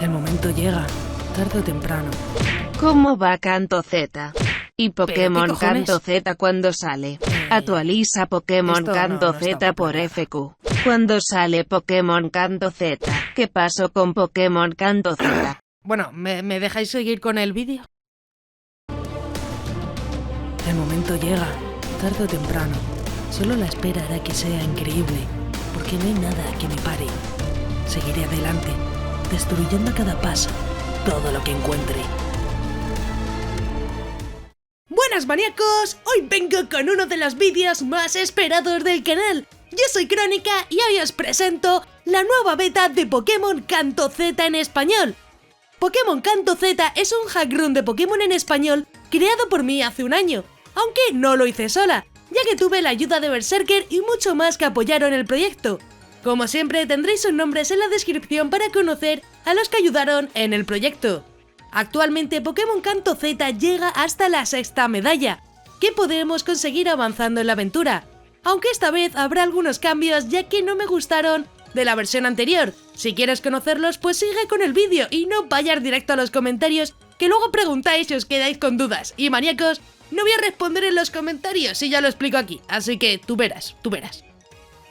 El momento llega, tarde o temprano. ¿Cómo va Kanto Z? ¿Y Pokémon ¿Pero qué cojones? Kanto Z cuando sale? Actualiza Pokémon esto Kanto no está Z muy por planeado. FQ. ¿Cuándo sale Pokémon Kanto Z? ¿Qué pasó con Pokémon Kanto Z? Bueno, ¿me dejáis seguir con el vídeo? El momento llega, tarde o temprano. Solo la espera hará que sea increíble, porque no hay nada que me pare. Seguiré adelante, destruyendo a cada paso todo lo que encuentre. ¡Buenas maníacos! Hoy vengo con uno de los vídeos más esperados del canal. Yo soy Crónica y hoy os presento la nueva beta de Pokémon Kanto Z en español. Pokémon Kanto Z es un hack run de Pokémon en español creado por mí hace un año, aunque no lo hice sola, ya que tuve la ayuda de Berserker y mucho más que apoyaron el proyecto. Como siempre tendréis sus nombres en la descripción para conocer a los que ayudaron en el proyecto. Actualmente Pokémon Kanto Z llega hasta la 6ª medalla, que podremos conseguir avanzando en la aventura, aunque esta vez habrá algunos cambios ya que no me gustaron de la versión anterior. Si quieres conocerlos, pues sigue con el vídeo y no vayas directo a los comentarios, que luego preguntáis y os quedáis con dudas. Y maníacos, no voy a responder en los comentarios si ya lo explico aquí, así que tú verás.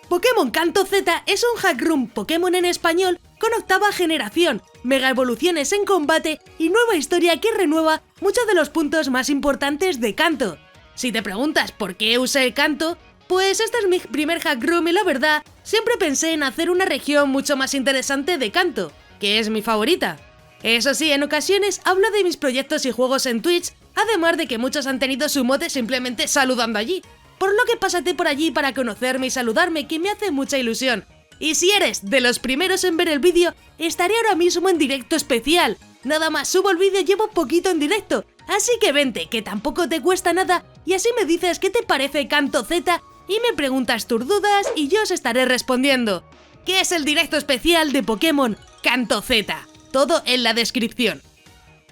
Pokémon Kanto Z es un hack run Pokémon en español con 8ª generación, mega evoluciones en combate y nueva historia que renueva muchos de los puntos más importantes de Kanto. Si te preguntas por qué usé Kanto, pues este es mi primer hack run y la verdad, siempre pensé en hacer una región mucho más interesante de Kanto, que es mi favorita. Eso sí, en ocasiones hablo de mis proyectos y juegos en Twitch, además de que muchos han tenido su mote simplemente saludando allí. Por lo que pásate por allí para conocerme y saludarme, que me hace mucha ilusión. Y si eres de los primeros en ver el vídeo, estaré ahora mismo en directo especial. Nada más subo el vídeo, llevo poquito en directo, así que vente, que tampoco te cuesta nada, y así me dices qué te parece Kanto Z y me preguntas tus dudas y yo os estaré respondiendo. ¿Qué es el directo especial de Pokémon Kanto Z? Todo en la descripción.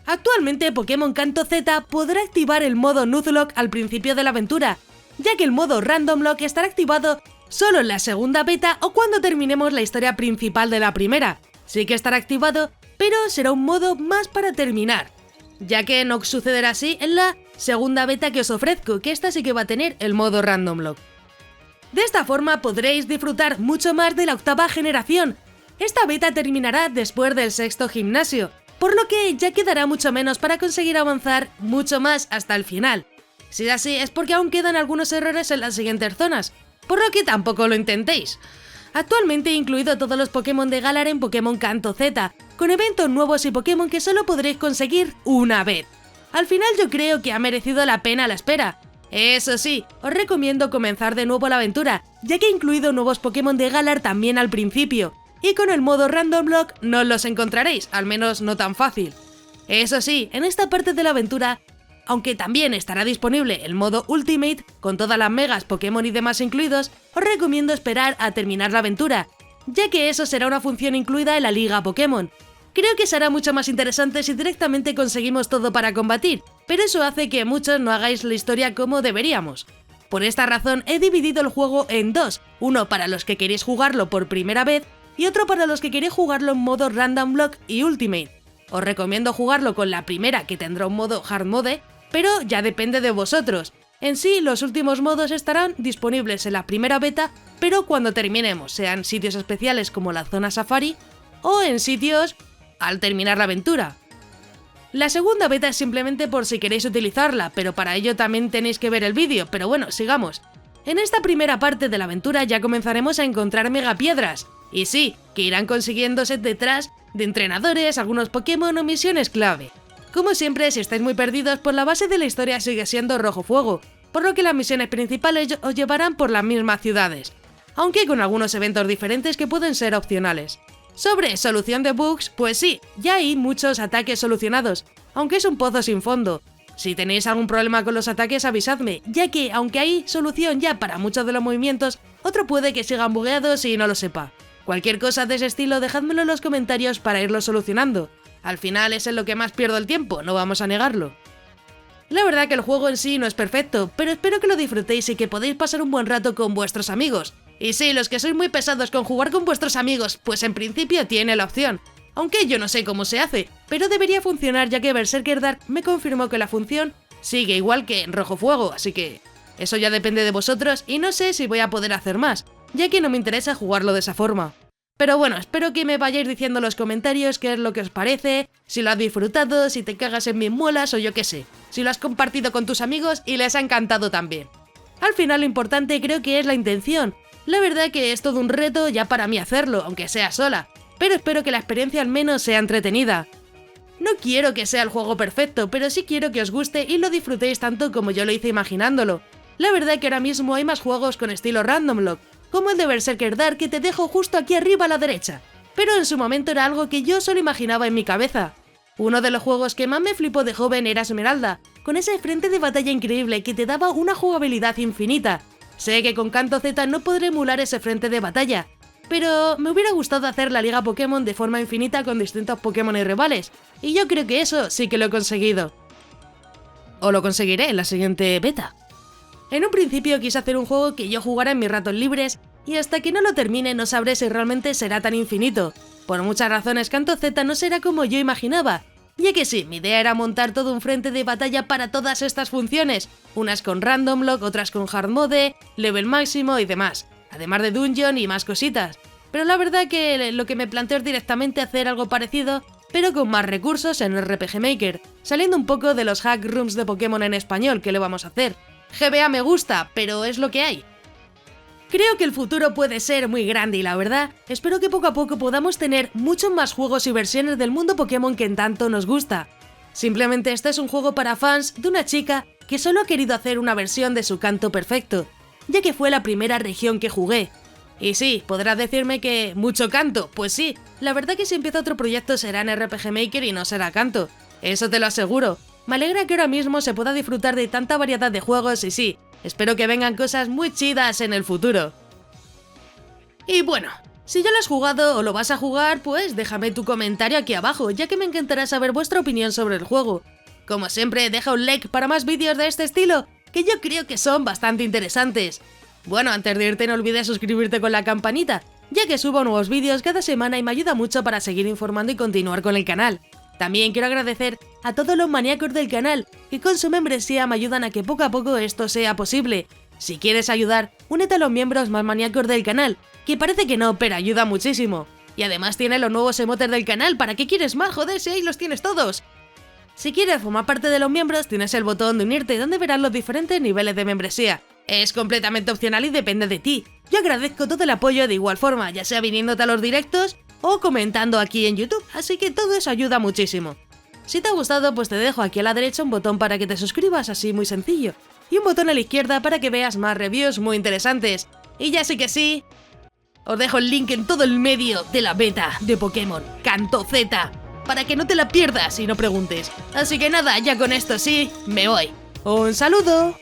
Actualmente Pokémon Kanto Z podrá activar el modo Nuzlocke al principio de la aventura, ya que el modo Random Lock estará activado solo en la segunda beta o cuando terminemos la historia principal de la primera. Sí que estará activado, pero será un modo más para terminar, ya que no sucederá así en la segunda beta que os ofrezco, que esta sí que va a tener el modo Random Lock. De esta forma podréis disfrutar mucho más de la 8ª generación. Esta beta terminará después del 6º gimnasio, por lo que ya quedará mucho menos para conseguir avanzar mucho más hasta el final. Si es así, es porque aún quedan algunos errores en las siguientes zonas, por lo que tampoco lo intentéis. Actualmente he incluido todos los Pokémon de Galar en Pokémon Kanto Z, con eventos nuevos y Pokémon que solo podréis conseguir una vez. Al final yo creo que ha merecido la pena la espera. Eso sí, os recomiendo comenzar de nuevo la aventura, ya que he incluido nuevos Pokémon de Galar también al principio, y con el modo Random Lock no los encontraréis, al menos no tan fácil. Eso sí, en esta parte de la aventura, aunque también estará disponible el modo Ultimate, con todas las megas, Pokémon y demás incluidos, os recomiendo esperar a terminar la aventura, ya que eso será una función incluida en la Liga Pokémon. Creo que será mucho más interesante si directamente conseguimos todo para combatir, pero eso hace que muchos no hagáis la historia como deberíamos. Por esta razón he dividido el juego en dos, uno para los que queréis jugarlo por primera vez y otro para los que queréis jugarlo en modo Random Lock y Ultimate. Os recomiendo jugarlo con la primera, que tendrá un modo Hard Mode, pero ya depende de vosotros. En sí, los últimos modos estarán disponibles en la primera beta, pero cuando terminemos, sean sitios especiales como la zona Safari o en sitios al terminar la aventura. La segunda beta es simplemente por si queréis utilizarla, pero para ello también tenéis que ver el vídeo, pero bueno, sigamos. En esta primera parte de la aventura ya comenzaremos a encontrar megapiedras, y sí, que irán consiguiéndose detrás de entrenadores, algunos Pokémon o misiones clave. Como siempre, si estáis muy perdidos, pues la base de la historia sigue siendo Rojo Fuego, por lo que las misiones principales os llevarán por las mismas ciudades, aunque con algunos eventos diferentes que pueden ser opcionales. Sobre solución de bugs, pues sí, ya hay muchos ataques solucionados, aunque es un pozo sin fondo. Si tenéis algún problema con los ataques avisadme, ya que aunque hay solución ya para muchos de los movimientos, otro puede que sigan bugueados y no lo sepa. Cualquier cosa de ese estilo dejádmelo en los comentarios para irlo solucionando. Al final es en lo que más pierdo el tiempo, no vamos a negarlo. La verdad que el juego en sí no es perfecto, pero espero que lo disfrutéis y que podáis pasar un buen rato con vuestros amigos. Y sí, los que sois muy pesados con jugar con vuestros amigos, pues en principio tiene la opción. aunque yo no sé cómo se hace, pero debería funcionar ya que Berserker Dark me confirmó que la función sigue igual que en Rojo Fuego, así que eso ya depende de vosotros y no sé si voy a poder hacer más, ya que no me interesa jugarlo de esa forma. Pero bueno, espero que me vayáis diciendo en los comentarios qué es lo que os parece, si lo has disfrutado, si te cagas en mis muelas o yo qué sé, si lo has compartido con tus amigos y les ha encantado también. Al final lo importante creo que es la intención. La verdad que es todo un reto ya para mí hacerlo, aunque sea sola, pero espero que la experiencia al menos sea entretenida. No quiero que sea el juego perfecto, pero sí quiero que os guste y lo disfrutéis tanto como yo lo hice imaginándolo. La verdad que ahora mismo hay más juegos con estilo Random Lock, como el de Berserker Dark que te dejo justo aquí arriba a la derecha, pero en su momento era algo que yo solo imaginaba en mi cabeza. Uno de los juegos que más me flipó de joven era Esmeralda, con ese frente de batalla increíble que te daba una jugabilidad infinita. Sé que con Kanto Z no podré emular ese frente de batalla, pero me hubiera gustado hacer la liga Pokémon de forma infinita con distintos Pokémon y rivales, y yo creo que eso sí que lo he conseguido. O lo conseguiré en la siguiente beta. En un principio quise hacer un juego que yo jugara en mis ratos libres, y hasta que no lo termine no sabré si realmente será tan infinito. Por muchas razones Kanto Z no será como yo imaginaba, ya que sí, mi idea era montar todo un frente de batalla para todas estas funciones, unas con Random Lock, otras con Hard Mode, Level Máximo y demás, además de Dungeon y más cositas. Pero la verdad que lo que me planteo es directamente hacer algo parecido, pero con más recursos en RPG Maker, saliendo un poco de los hack rooms de Pokémon en español, que le vamos a hacer. GBA me gusta, pero es lo que hay. Creo que el futuro puede ser muy grande y la verdad, espero que poco a poco podamos tener muchos más juegos y versiones del mundo Pokémon que en tanto nos gusta. Simplemente este es un juego para fans de una chica que solo ha querido hacer una versión de su Kanto perfecto, ya que fue la primera región que jugué. Y sí, podrás decirme que mucho Kanto, pues sí, la verdad que si empieza otro proyecto será en RPG Maker y no será Kanto, eso te lo aseguro. Me alegra que ahora mismo se pueda disfrutar de tanta variedad de juegos y sí, espero que vengan cosas muy chidas en el futuro. Y bueno, si ya lo has jugado o lo vas a jugar, pues déjame tu comentario aquí abajo, ya que me encantará saber vuestra opinión sobre el juego. Como siempre, deja un like para más vídeos de este estilo, que yo creo que son bastante interesantes. Bueno, antes de irte no olvides suscribirte con la campanita, ya que subo nuevos vídeos cada semana y me ayuda mucho para seguir informando y continuar con el canal. También quiero agradecer a todos los maníacos del canal que con su membresía me ayudan a que poco a poco esto sea posible. Si quieres ayudar, únete a los miembros más maníacos del canal, que parece que no, pero ayuda muchísimo. Y además tiene los nuevos emotes del canal, ¿para qué quieres más? Joder, si ahí los tienes todos. Si quieres formar parte de los miembros, tienes el botón de unirte donde verás los diferentes niveles de membresía. Es completamente opcional y depende de ti. Yo agradezco todo el apoyo de igual forma, ya sea viniéndote a los directos o comentando aquí en YouTube, así que todo eso ayuda muchísimo. Si te ha gustado, pues te dejo aquí a la derecha un botón para que te suscribas, así muy sencillo, y un botón a la izquierda para que veas más reviews muy interesantes. Y ya sí que sí, os dejo el link en todo el medio de la beta de Pokémon Kanto Z, para que no te la pierdas y no preguntes. Así que nada, ya con esto sí, me voy. ¡Un saludo!